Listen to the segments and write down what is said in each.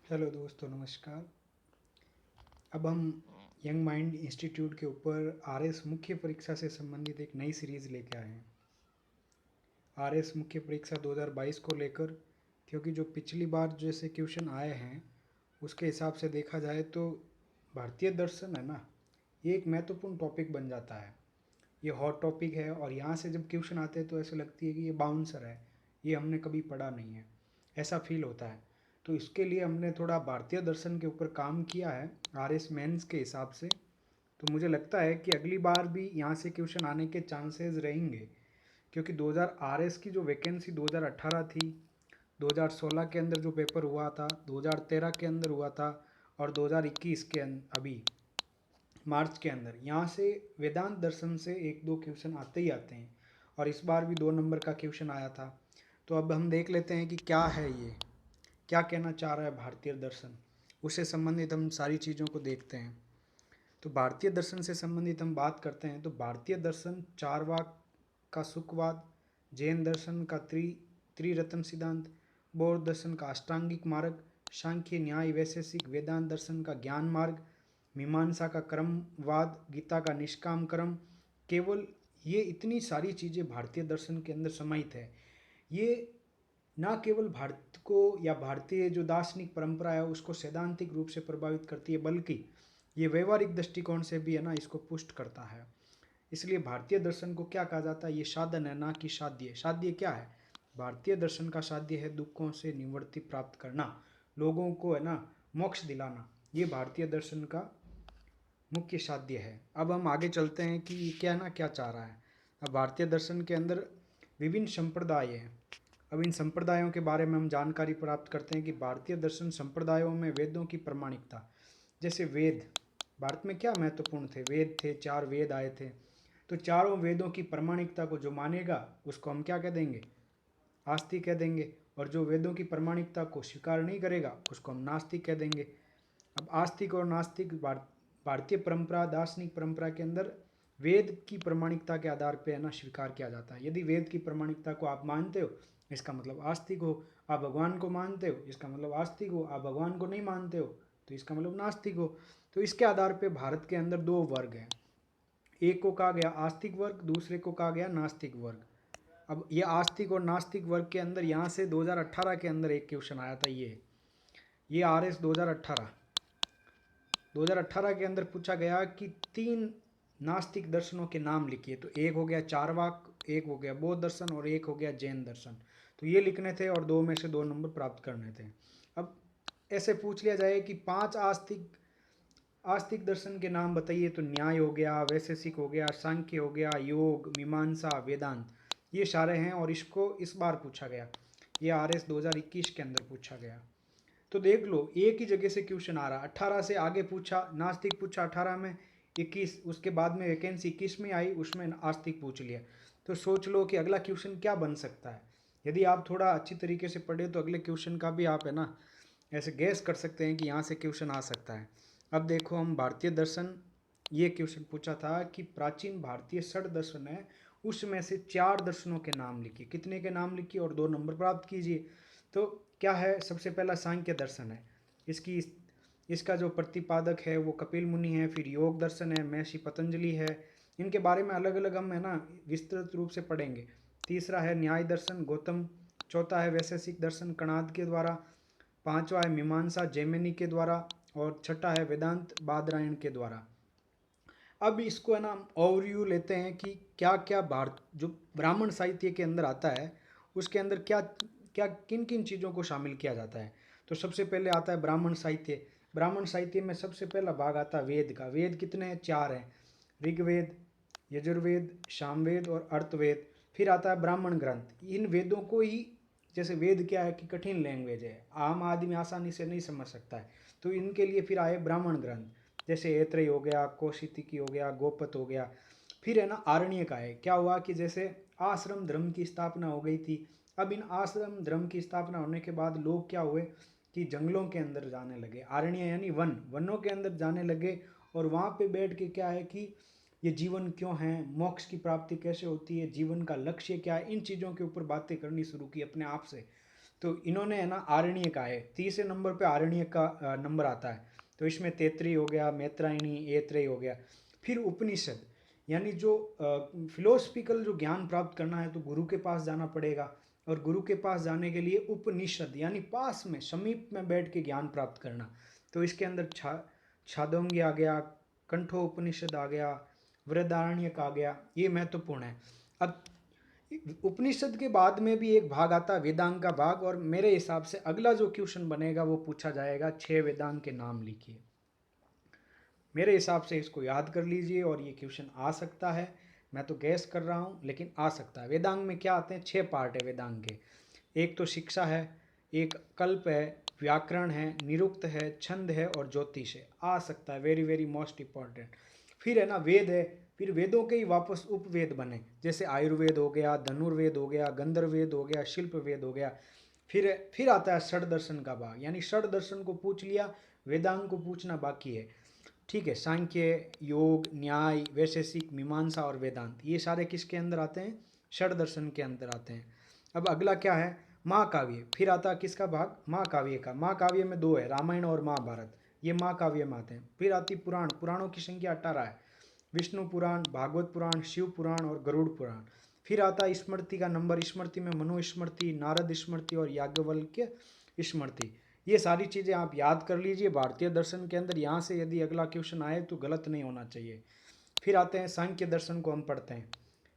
Hello दोस्तों, नमस्कार। अब हम यंग माइंड इंस्टीट्यूट के ऊपर आरएस मुख्य परीक्षा से संबंधित एक नई सीरीज़ लेके आए हैं। आरएस मुख्य परीक्षा 2022 को लेकर, क्योंकि जो पिछली बार जैसे क्वेश्चन आए हैं उसके हिसाब से देखा जाए तो भारतीय दर्शन है ना, ये एक महत्वपूर्ण टॉपिक बन जाता है। ये हॉट टॉपिक है और यहाँ से जब क्वेश्चन आते हैं तो ऐसा लगती है कि ये बाउंसर है, ये हमने कभी पढ़ा नहीं है, ऐसा फील होता है। तो इसके लिए हमने थोड़ा भारतीय दर्शन के ऊपर काम किया है आरएस मेंस के हिसाब से। तो मुझे लगता है कि अगली बार भी यहाँ से क्वेश्चन आने के चांसेस रहेंगे, क्योंकि 2000 आरएस की जो वैकेंसी 2018 थी, 2016 के अंदर जो पेपर हुआ था, 2013 के अंदर हुआ था और 2021 के अभी मार्च के अंदर, यहाँ से वेदांत दर्शन से एक दो क्वेश्चन आते ही आते हैं और इस बार भी 2 नंबर का क्वेश्चन आया था। तो अब हम देख लेते हैं कि क्या है ये, क्या कहना चाह रहा है भारतीय दर्शन, उससे संबंधित हम सारी चीज़ों को देखते हैं। तो भारतीय दर्शन से संबंधित हम बात करते हैं तो भारतीय दर्शन चारवाक का सुखवाद, जैन दर्शन का त्रिरत्न सिद्धांत, बौद्ध दर्शन का अष्टांगिक मार्ग, सांख्य न्याय वैशेषिक, वेदांत दर्शन का ज्ञान मार्ग, मीमांसा का क्रमवाद, गीता का निष्काम कर्म, केवल ये इतनी सारी चीज़ें भारतीय दर्शन के अंदर समाहित है। ये ना केवल भारत को या भारतीय जो दार्शनिक परंपरा है उसको सैद्धांतिक रूप से प्रभावित करती है, बल्कि ये व्यवहारिक दृष्टिकोण से भी है ना इसको पुष्ट करता है। इसलिए भारतीय दर्शन को क्या कहा जाता है, ये साधन है ना कि साध्य। साध्य क्या है? भारतीय दर्शन का साध्य है दुखों से निवृत्ति प्राप्त करना, लोगों को है ना मोक्ष दिलाना, ये भारतीय दर्शन का मुख्य साध्य है। अब हम आगे चलते हैं कि ये क्या ना क्या चाह रहा है। अब भारतीय दर्शन के अंदर विभिन्न संप्रदाय हैं। अब इन संप्रदायों के बारे में हम जानकारी प्राप्त करते हैं कि भारतीय दर्शन संप्रदायों में वेदों की प्रामाणिकता, जैसे वेद भारत में क्या महत्वपूर्ण थे, वेद थे, 4 वेद आए थे। तो चारों वेदों की प्रामाणिकता को जो मानेगा उसको हम क्या कह देंगे, आस्तिक कह देंगे, और जो वेदों की प्रामाणिकता को स्वीकार नहीं करेगा उसको हम नास्तिक कह देंगे। अब आस्तिक और नास्तिक भारतीय परंपरा, दार्शनिक परंपरा के अंदर वेद की प्रामाणिकता के आधार पर है ना स्वीकार किया जाता है। यदि वेद की प्रामाणिकता को आप मानते हो इसका मतलब आस्तिक हो, आप भगवान को मानते हो इसका मतलब आस्तिक हो, आप भगवान को नहीं मानते हो तो इसका मतलब नास्तिक हो। तो इसके आधार पर भारत के अंदर 2 वर्ग हैं, एक को कहा गया आस्तिक वर्ग, दूसरे को कहा गया नास्तिक वर्ग। अब ये आस्तिक और नास्तिक वर्ग के अंदर यहाँ से 2018 के अंदर एक क्वेश्चन आया था, ये आर एस 2018 के अंदर पूछा गया कि 3 नास्तिक दर्शनों के नाम लिखिए। तो एक हो गया चारवाक, एक हो गया बौद्ध दर्शन और एक हो गया जैन दर्शन। तो ये लिखने थे और 2 में से 2 नंबर प्राप्त करने थे। अब ऐसे पूछ लिया जाए कि 5 आस्तिक दर्शन के नाम बताइए, तो न्याय हो गया, वैशेषिक हो गया, सांख्य हो गया, योग, मीमांसा, वेदांत, ये सारे हैं और इसको इस बार पूछा गया, ये आर एस 2021 के अंदर पूछा गया। तो देख लो एक ही जगह से क्वेश्चन आ रहा, 18 से आगे पूछा नास्तिक पूछा 18 में, 21 उसके बाद में वैकेंसी 21 में आई, उसमें आस्तिक पूछ लिया। तो सोच लो कि अगला क्वेश्चन क्या बन सकता है। यदि आप थोड़ा अच्छी तरीके से पढ़े तो अगले क्वेश्चन का भी आप है ना ऐसे गैस कर सकते हैं कि यहाँ से क्वेश्चन आ सकता है। अब देखो हम भारतीय दर्शन, ये क्वेश्चन पूछा था कि प्राचीन भारतीय षड दर्शन है उसमें से 4 दर्शनों के नाम लिखिए, कितने के नाम लिखिए और 2 नंबर प्राप्त कीजिए। तो क्या है, सबसे पहला सांख्य दर्शन है, इसकी इसका जो प्रतिपादक है वो कपिल मुनि है, फिर योग दर्शन है, महर्षि पतंजलि है। इनके बारे में अलग अलग हम है ना विस्तृत रूप से पढ़ेंगे। तीसरा है न्याय दर्शन गौतम, चौथा है वैशेषिक दर्शन कणाद के द्वारा, पांचवा है मीमांसा जैमिनी के द्वारा और छठा है वेदांत बादरायण के द्वारा। अब इसको है ना ओवरव्यू लेते हैं कि क्या क्या भारत जो ब्राह्मण साहित्य के अंदर आता है उसके अंदर क्या क्या किन किन चीज़ों को शामिल किया जाता है। तो सबसे पहले आता है ब्राह्मण साहित्य। ब्राह्मण साहित्य में सबसे पहला भाग आता है वेद का। वेद कितने हैं? 4 हैं, ऋग्वेद, यजुर्वेद, सामवेद और अर्थवेद। फिर आता है ब्राह्मण ग्रंथ। इन वेदों को ही, जैसे वेद क्या है कि कठिन लैंग्वेज है, आम आदमी आसानी से नहीं समझ सकता है, तो इनके लिए फिर आए ब्राह्मण ग्रंथ, जैसे ऐत्रेय हो गया, कौशिकी हो गया, गोपत हो गया। फिर है ना आरण्यक आए। क्या हुआ कि जैसे आश्रम धर्म की स्थापना हो गई थी, अब इन आश्रम धर्म की स्थापना होने के बाद लोग क्या हुए कि जंगलों के अंदर जाने लगे, आरण्य यानी वनों के अंदर जाने लगे, और वहाँ पे बैठ के क्या है कि ये जीवन क्यों है, मोक्ष की प्राप्ति कैसे होती है, जीवन का लक्ष्य क्या है, इन चीज़ों के ऊपर बातें करनी शुरू की अपने आप से। तो इन्होंने है ना आरण्यक आए, तीसरे नंबर पे आरण्यक का नंबर आता है। तो इसमें तैत्तिरीय हो गया, मैत्रायणी, ऐत्रेय हो गया। फिर उपनिषद, यानी जो फिलोसफिकल जो ज्ञान प्राप्त करना है तो गुरु के पास जाना पड़ेगा, और गुरु के पास जाने के लिए उपनिषद यानी पास में समीप में बैठ के ज्ञान प्राप्त करना। तो इसके अंदर छांदोग्य आ गया, कंठोपनिषद आ गया, बृहदारण्यक आ गया, ये महत्वपूर्ण है। अब उपनिषद के बाद में भी एक भाग आता है वेदांग का भाग, और मेरे हिसाब से अगला जो क्वेश्चन बनेगा वो पूछा जाएगा 6 वेदांग के नाम लिखिए। मेरे हिसाब से इसको याद कर लीजिए और ये क्वेश्चन आ सकता है, मैं तो गैस कर रहा हूँ लेकिन आ सकता है। वेदांग में क्या आते हैं, 6 पार्ट है वेदांग के। एक तो शिक्षा है, एक कल्प है, व्याकरण है, निरुक्त है, छंद है और ज्योतिष है। आ सकता है, वेरी वेरी मोस्ट इंपॉर्टेंट। फिर है ना वेद है, फिर वेदों के ही वापस उपवेद बने, जैसे आयुर्वेद हो गया, धनुर्वेद हो गया, गंधर्ववेद हो गया, शिल्प वेद हो गया। फिर आता है षड दर्शन का भाग, यानी षड दर्शन को पूछ लिया, वेदांग को पूछना बाकी है। ठीक है, सांख्य, योग, न्याय, वैशेषिक, मीमांसा और वेदांत, ये सारे किसके अंदर आते हैं, षड दर्शन के अंदर आते हैं। अब अगला क्या है, महाकाव्य। फिर आता है किसका भाग, महाकाव्य का। महाकाव्य में 2 है, रामायण और महाभारत, ये महाकाव्य में आते हैं। फिर आती पुराण, पुराणों की संख्या 18 है, विष्णु पुराण, भागवत पुराण, शिव पुराण और गरुड़ पुराण। फिर आता है स्मृति का नंबर, स्मृति में मनुस्मृति, नारद स्मृति और याज्ञवल्क्य स्मृति। ये सारी चीज़ें आप याद कर लीजिए भारतीय दर्शन के अंदर, यहाँ से यदि अगला क्वेश्चन आए तो गलत नहीं होना चाहिए। फिर आते हैं सांख्य दर्शन को हम पढ़ते हैं,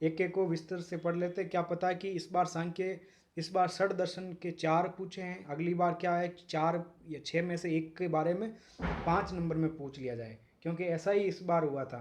एक एक को विस्तार से पढ़ लेते हैं। क्या पता है कि इस बार षड दर्शन के 4 पूछे हैं, अगली बार क्या है 4 या 6 में से एक के बारे में 5 नंबर में पूछ लिया जाए, क्योंकि ऐसा ही इस बार हुआ था,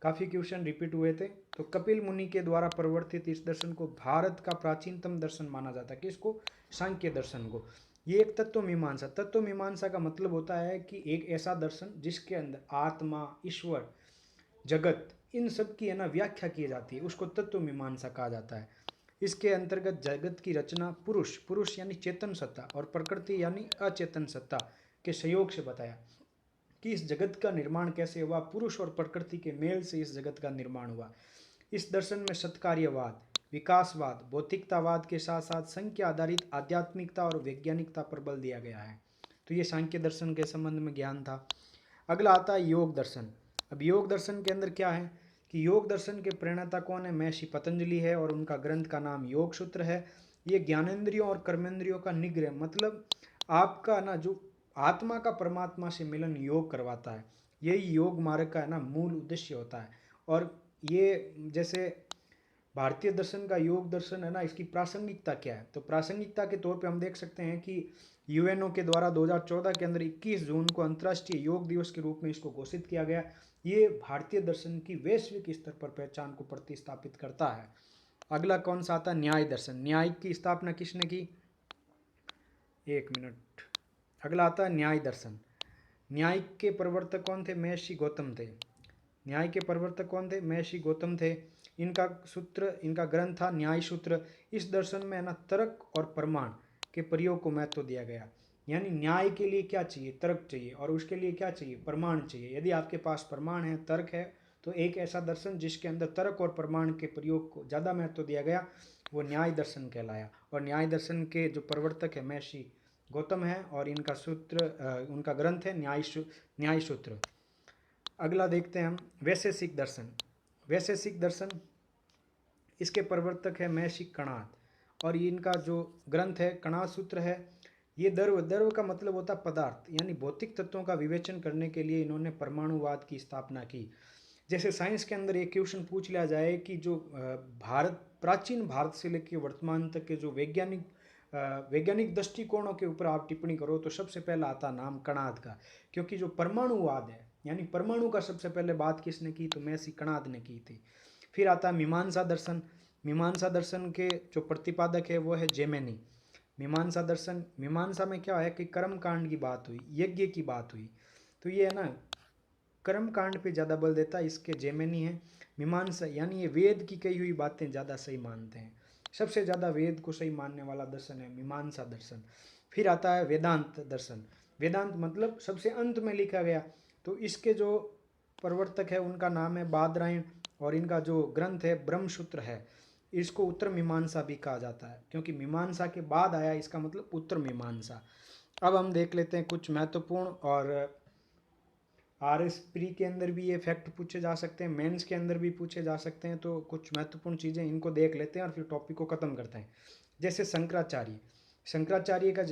काफ़ी क्वेश्चन रिपीट हुए थे। तो कपिल मुनि के द्वारा प्रवर्तित इस दर्शन को भारत का प्राचीनतम दर्शन माना जाता है, किसको, सांख्य दर्शन को। ये एक तत्व मीमांसा, तत्व मीमांसा का मतलब होता है कि एक ऐसा दर्शन जिसके अंदर आत्मा, ईश्वर, जगत, इन सब की है ना व्याख्या की जाती है, उसको तत्व मीमांसा कहा जाता है। इसके अंतर्गत जगत की रचना पुरुष यानी चेतन सत्ता और प्रकृति यानी अचेतन सत्ता के सहयोग से बताया कि इस जगत का निर्माण कैसे हुआ, पुरुष और प्रकृति के मेल से इस जगत का निर्माण हुआ। इस दर्शन में सत्कार्यवाद, विकासवाद, भौतिकतावाद के साथ साथ संख्या आधारित आध्यात्मिकता और वैज्ञानिकता पर बल दिया गया है। तो ये सांख्य दर्शन के संबंध में ज्ञान था। अगला आता है योग दर्शन। अब योग दर्शन के अंदर क्या है कि योग दर्शन के प्रणेता कौन है, महर्षि पतंजलि है, और उनका ग्रंथ का नाम योग सूत्र है। ये ज्ञानेंद्रियों और कर्मेंद्रियों का निग्रह, मतलब आपका ना जो आत्मा का परमात्मा से मिलन योग करवाता है, यही योग मार्ग का है ना मूल उद्देश्य होता है। और ये जैसे भारतीय दर्शन का योग दर्शन है ना, इसकी प्रासंगिकता क्या है, तो प्रासंगिकता के तौर पे हम देख सकते हैं कि यूएनओ के द्वारा 2014 के अंदर 21 जून को अंतर्राष्ट्रीय योग दिवस के रूप में इसको घोषित किया गया। ये भारतीय दर्शन की वैश्विक स्तर पर पहचान को प्रतिस्थापित करता है। अगला कौन सा आता है, न्याय दर्शन। न्याय की स्थापना किसने की, एक मिनट। अगला आता है न्याय दर्शन। न्याय के प्रवर्तक कौन थे, महर्षि गौतम थे। न्याय के प्रवर्तक कौन थे, महर्षि गौतम थे। इनका ग्रंथ था न्याय सूत्र। इस दर्शन में है ना तर्क और प्रमाण के प्रयोग को महत्व दिया गया, यानी न्याय के लिए क्या चाहिए, तर्क चाहिए, और उसके लिए क्या चाहिए, प्रमाण चाहिए। यदि आपके पास प्रमाण है, तर्क है, तो एक ऐसा दर्शन जिसके अंदर तर्क और प्रमाण के प्रयोग को ज़्यादा महत्व दिया गया, वो न्याय दर्शन कहलाया। और न्याय दर्शन के जो प्रवर्तक है महर्षि गौतम है, और उनका ग्रंथ है न्याय सूत्र। अगला देखते हैं हम वैशेषिक दर्शन। वैशेषिक दर्शन, इसके प्रवर्तक है महर्षि कणाद, और इनका जो ग्रंथ है कणाद सूत्र है। ये द्रव का मतलब होता है पदार्थ, यानी भौतिक तत्वों का विवेचन करने के लिए इन्होंने परमाणुवाद की स्थापना की। जैसे साइंस के अंदर एक क्वेश्चन पूछ लिया जाए कि जो प्राचीन भारत से लेकर वर्तमान तक के जो वैज्ञानिक दृष्टिकोणों के ऊपर आप टिप्पणी करो, तो सबसे पहला आता नाम कणाद का, क्योंकि जो परमाणुवाद है, यानी परमाणु का सबसे पहले बात किसने की, तो महर्षि कणाद ने की थी। फिर आता है मीमांसा दर्शन। मीमांसा दर्शन के जो प्रतिपादक है वो है जैमिनी। मीमांसा में क्या है कि कर्म कांड की बात हुई, यज्ञ की बात हुई, तो ये है ना कर्म कांड पे ज़्यादा बल देता है, इसके जैमिनी है। मीमांसा यानी ये वेद की कही हुई बातें ज़्यादा सही मानते हैं, सबसे ज़्यादा वेद को सही मानने वाला दर्शन है मीमांसा दर्शन। फिर आता है वेदांत दर्शन। वेदांत मतलब सबसे अंत में लिखा गया, तो इसके जो प्रवर्तक है उनका नाम है बादरायण, और इनका जो ग्रंथ है ब्रह्मसूत्र है। इसको उत्तर मीमांसा भी कहा जाता है, क्योंकि मीमांसा के बाद आया, इसका मतलब उत्तर मीमांसा। अब हम देख लेते हैं कुछ महत्वपूर्ण, और आरएस प्री के अंदर भी ये फैक्ट पूछे जा सकते हैं, मेंस के अंदर भी पूछे जा सकते हैं, तो कुछ महत्वपूर्ण चीज़ें इनको देख लेते हैं और फिर टॉपिक को ख़त्म करते हैं। जैसे शंकराचार्य, शंकराचार्य का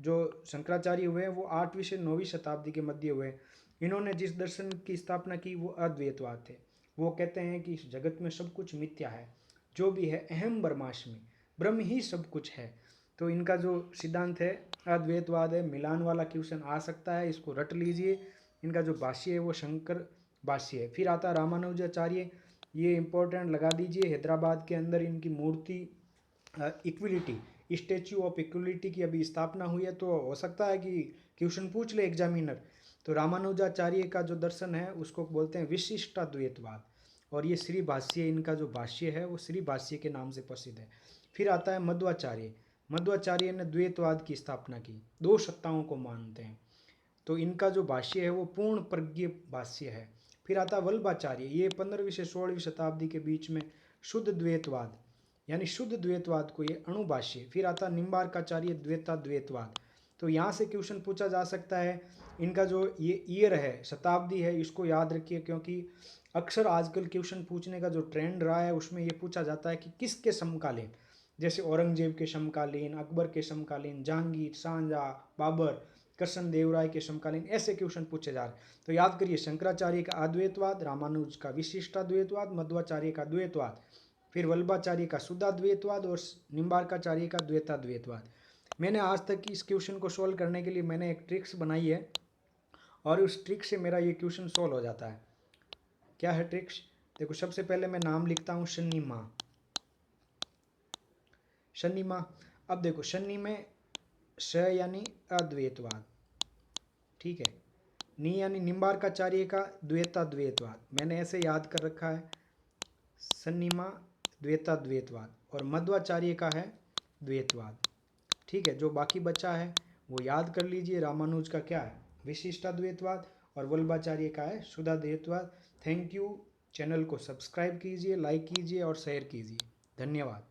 जो शंकराचार्य हुए हैं वो 8वीं से 9वीं शताब्दी के मध्य हुए। इन्होंने जिस दर्शन की स्थापना की वो अद्वैतवाद थे। वो कहते हैं कि इस जगत में सब कुछ मिथ्या है, जो भी है अहम ब्रह्मास्मि, ब्रह्म ही सब कुछ है। तो इनका जो सिद्धांत है अद्वैतवाद है। मिलान वाला क्वेश्चन आ सकता है, इसको रट लीजिए। इनका जो भाष्य है वो शंकर भाष्य है। फिर आता रामानुजाचार्य, ये इंपॉर्टेंट लगा दीजिए। हैदराबाद के अंदर इनकी मूर्ति इक्विलिटी, स्टैच्यू ऑफ इक्विलिटी की अभी स्थापना हुई है, तो हो सकता है कि क्वेश्चन पूछ ले एग्जामिनर। तो रामानुजाचार्य का जो दर्शन है उसको बोलते हैं विशिष्टाद्वैतवाद, और ये श्री भाष्य, इनका जो भाष्य है वो श्री भाष्य के नाम से प्रसिद्ध है। फिर आता है मध्वाचार्य। मध्वाचार्य ने द्वैतवाद की स्थापना की, दो सत्ताओं को मानते हैं, तो इनका जो भाष्य है वो पूर्ण प्रज्ञ भाष्य है। फिर आता वल्लभाचार्य, ये 15वीं से 16वीं शताब्दी के बीच में शुद्ध द्वैतवाद, यानी शुद्ध द्वैतवाद को ये अणुभाष्य। फिर आता निम्बार्काचार्य, द्वैताद्वैतवाद। तो यहाँ से क्वेश्चन पूछा जा सकता है। इनका जो ये ईयर है, शताब्दी है, इसको याद रखिए, क्योंकि अक्सर आजकल क्वेश्चन पूछने का जो ट्रेंड रहा है उसमें ये पूछा जाता है कि किसके समकालीन, जैसे औरंगजेब के समकालीन, अकबर के समकालीन, जहांगीर, शाहजहां, बाबर, कृष्ण देव राय के समकालीन, ऐसे क्वेश्चन पूछे जा रहे हैं। तो याद करिए, शंकराचार्य का अद्वैतवाद, रामानुज का विशिष्टाद्वैतवाद, मध्वाचार्य का द्वैतवाद, फिर वल्लभाचार्य का शुद्धाद्वैतवाद और निम्बार्काचार्य का द्वैताद्वैतवाद। मैंने आज तक इस क्वेश्चन को सॉल्व करने के लिए मैंने एक ट्रिक्स बनाई है, और उस ट्रिक से मेरा ये क्वेश्चन सॉल्व हो जाता है। क्या है ट्रिक्स? देखो, सबसे पहले मैं नाम लिखता हूँ शनि माँ, शनि माँ। अब देखो, शनि में श यानी अद्वैतवाद, ठीक है। नी यानी निम्बार्काचार्य का द्वैताद्वैतवाद, मैंने ऐसे याद कर रखा है, सन्निमा द्वैताद्वैतवाद, और मध्वाचार्य का है द्वैतवाद, ठीक है। जो बाकी बचा है वो याद कर लीजिए। रामानुज का क्या है? विशिष्टाद्वैतवाद, और वल्लभाचार्य का है शुद्धाद्वैतवाद। Thank you. चैनल को सब्सक्राइब कीजिए, लाइक कीजिए और शेयर कीजिए। धन्यवाद।